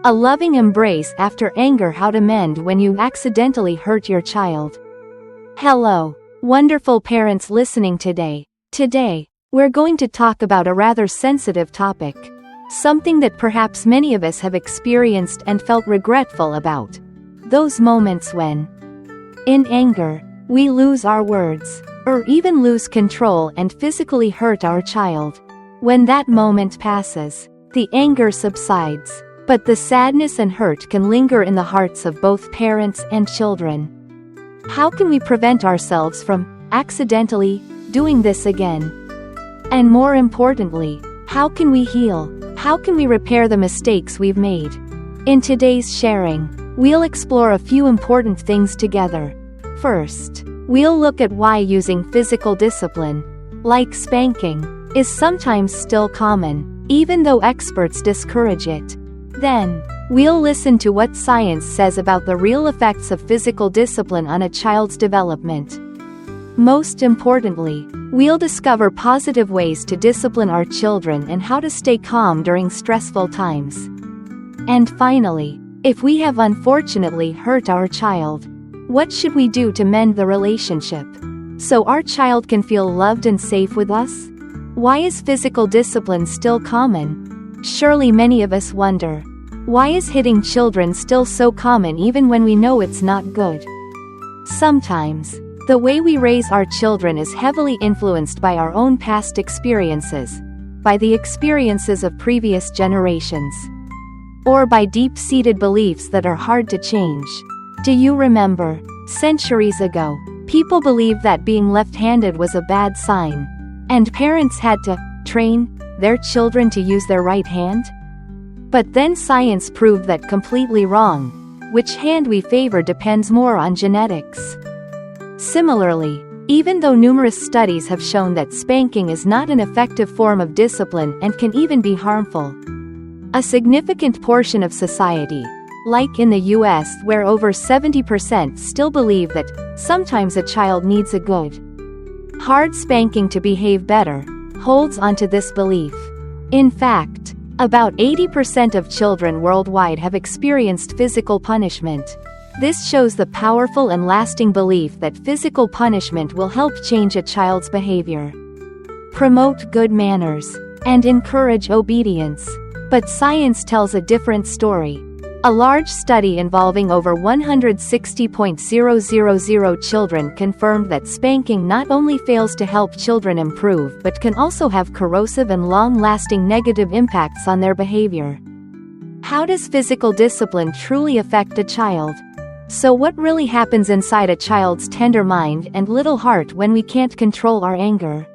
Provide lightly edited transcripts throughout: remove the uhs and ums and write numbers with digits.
A loving embrace after anger. How to mend when you accidentally hurt your child. Hello, wonderful parents listening today. Today, we're going to talk about a rather sensitive topic. Something that perhaps many of us have experienced and felt regretful about. Those moments when, in anger, we lose our words, or even lose control and physically hurt our child. When that moment passes, the anger subsides, but the sadness and hurt can linger in the hearts of both parents and children. How can we prevent ourselves from accidentally doing this again? And more importantly, how can we heal? How can we repair the mistakes we've made? In today's sharing, we'll explore a few important things together. First, we'll look at why using physical discipline, like spanking, is sometimes still common, even though experts discourage it. Then, we'll listen to what science says about the real effects of physical discipline on a child's development. Most importantly, we'll discover positive ways to discipline our children and how to stay calm during stressful times. And finally, if we have unfortunately hurt our child, what should we do to mend the relationship, so our child can feel loved and safe with us? Why is physical discipline still common? Surely many of us wonder, why is hitting children still so common even when we know it's not good? Sometimes, the way we raise our children is heavily influenced by our own past experiences, by the experiences of previous generations, or by deep-seated beliefs that are hard to change. Do you remember, centuries ago, people believed that being left-handed was a bad sign, and parents had to train their children to use their right hand? But then science proved that completely wrong. Which hand we favor depends more on genetics. Similarly, even though numerous studies have shown that spanking is not an effective form of discipline and can even be harmful, a significant portion of society, like in the US where over 70% still believe that sometimes a child needs a good, hard spanking to behave better, holds onto this belief. In fact, about 80% of children worldwide have experienced physical punishment. This shows the powerful and lasting belief that physical punishment will help change a child's behavior, promote good manners, and encourage obedience. But science tells a different story. A large study involving over 160,000 children confirmed that spanking not only fails to help children improve but can also have corrosive and long-lasting negative impacts on their behavior. How does physical discipline truly affect a child? So what really happens inside a child's tender mind and little heart when we can't control our anger?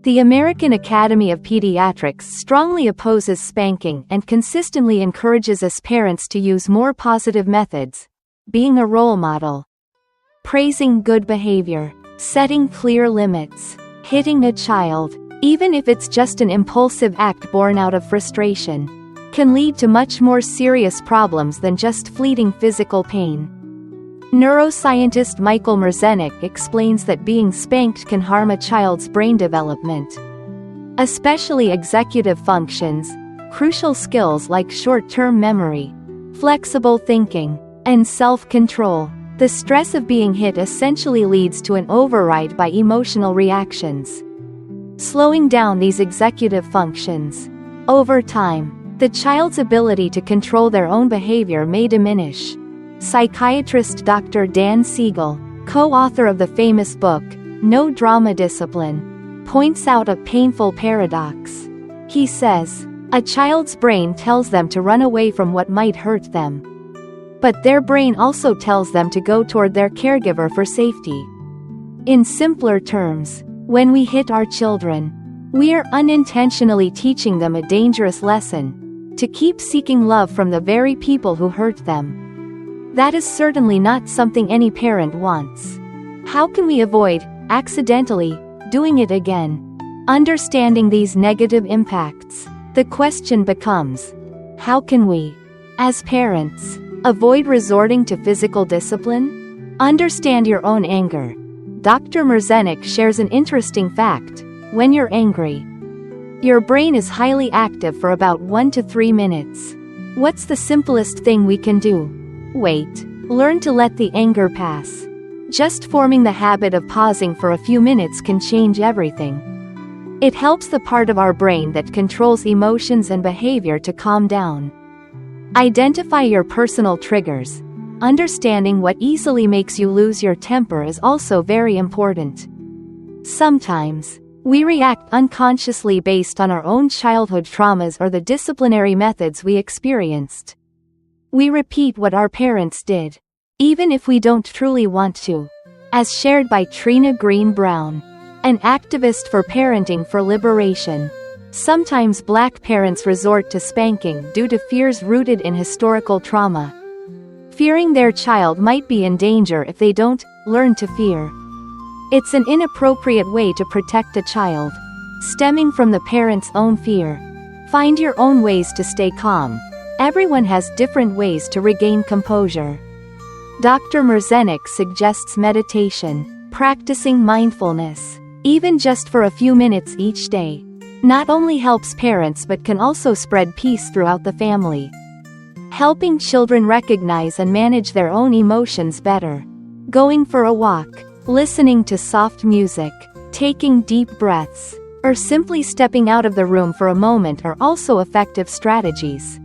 The American Academy of Pediatrics strongly opposes spanking and consistently encourages us parents to use more positive methods, being a role model, praising good behavior, setting clear limits. Hitting a child, even if it's just an impulsive act born out of frustration, can lead to much more serious problems than just fleeting physical pain. Neuroscientist Michael Merzenich explains that being spanked can harm a child's brain development, especially executive functions, crucial skills like short-term memory, flexible thinking, and self-control. The stress of being hit essentially leads to an override by emotional reactions, slowing down these executive functions. Over time, the child's ability to control their own behavior may diminish. Psychiatrist Dr. Dan Siegel, co-author of the famous book, No Drama Discipline, points out a painful paradox. He says, a child's brain tells them to run away from what might hurt them, but their brain also tells them to go toward their caregiver for safety. In simpler terms, when we hit our children, we are unintentionally teaching them a dangerous lesson: to keep seeking love from the very people who hurt them. That is certainly not something any parent wants. How can we avoid accidentally doing it again? Understanding these negative impacts, the question becomes, how can we, as parents, avoid resorting to physical discipline? Understand your own anger. Dr. Merzenich shares an interesting fact. When you're angry, your brain is highly active for about 1 to 3 minutes. What's the simplest thing we can do? Wait. Learn to let the anger pass. Just forming the habit of pausing for a few minutes can change everything. It helps the part of our brain that controls emotions and behavior to calm down. Identify your personal triggers. Understanding what easily makes you lose your temper is also very important. Sometimes, we react unconsciously based on our own childhood traumas or the disciplinary methods we experienced. We repeat what our parents did, even if we don't truly want to. As shared by Trina Green Brown, an activist for parenting for liberation. Sometimes Black parents resort to spanking due to fears rooted in historical trauma. Fearing their child might be in danger if they don't learn to fear. It's an inappropriate way to protect a child, stemming from the parent's own fear. Find your own ways to stay calm. Everyone has different ways to regain composure. Dr. Merzenich suggests meditation, practicing mindfulness, even just for a few minutes each day, not only helps parents but can also spread peace throughout the family. Helping children recognize and manage their own emotions better. Going for a walk, listening to soft music, taking deep breaths, or simply stepping out of the room for a moment are also effective strategies.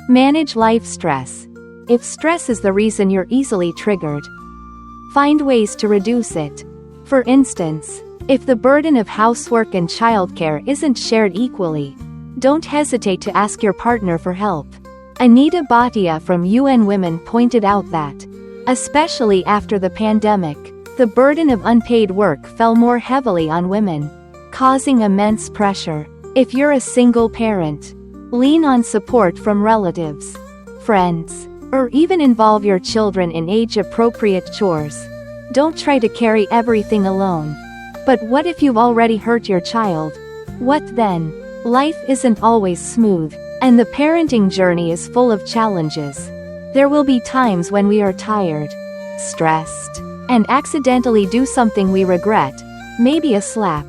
Manage life stress. If stress is the reason you're easily triggered, find ways to reduce it. For instance, if the burden of housework and childcare isn't shared equally, don't hesitate to ask your partner for help. Anita Bhatia from UN Women pointed out that, especially after the pandemic, the burden of unpaid work fell more heavily on women, causing immense pressure. If you're a single parent, lean on support from relatives, friends, or even involve your children in age-appropriate chores. Don't try to carry everything alone. But what if you've already hurt your child? What then? Life isn't always smooth, and the parenting journey is full of challenges. There will be times when we are tired, stressed, and accidentally do something we regret, maybe a slap,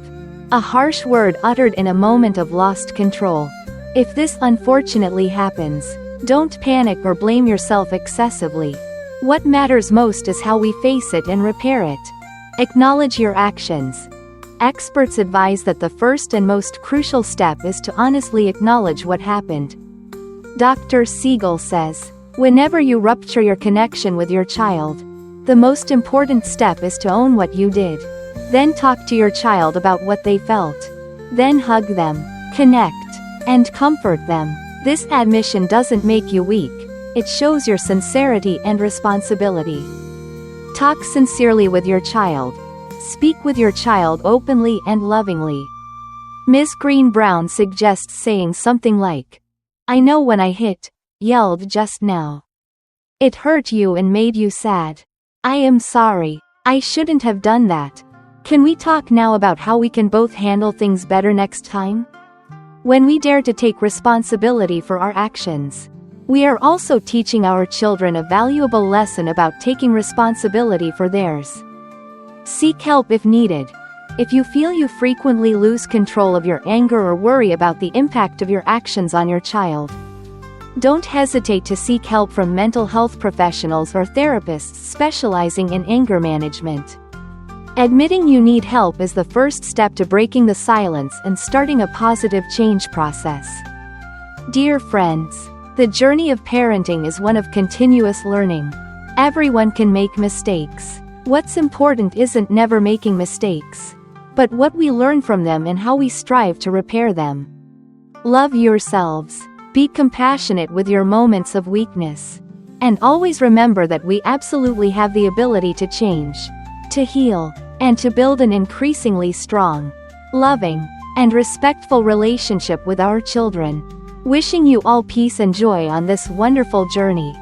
a harsh word uttered in a moment of lost control. If this unfortunately happens, don't panic or blame yourself excessively. What matters most is how we face it and repair it. Acknowledge your actions. Experts advise that the first and most crucial step is to honestly acknowledge what happened. Dr. Siegel says, whenever you rupture your connection with your child, the most important step is to own what you did. Then talk to your child about what they felt. Then hug them, connect, and comfort them. This admission doesn't make you weak. It shows your sincerity and responsibility. Talk sincerely with your child. Speak with your child openly and lovingly. Ms. Green Brown suggests saying something like, I know when I yelled just now. It hurt you and made you sad. I am sorry. I shouldn't have done that. Can we talk now about how we can both handle things better next time? When we dare to take responsibility for our actions, we are also teaching our children a valuable lesson about taking responsibility for theirs. Seek help if needed. If you feel you frequently lose control of your anger or worry about the impact of your actions on your child, don't hesitate to seek help from mental health professionals or therapists specializing in anger management. Admitting you need help is the first step to breaking the silence and starting a positive change process. Dear friends, the journey of parenting is one of continuous learning. Everyone can make mistakes. What's important isn't never making mistakes, but what we learn from them and how we strive to repair them. Love yourselves. Be compassionate with your moments of weakness. And always remember that we absolutely have the ability to change, to heal, and to build an increasingly strong, loving, and respectful relationship with our children. Wishing you all peace and joy on this wonderful journey.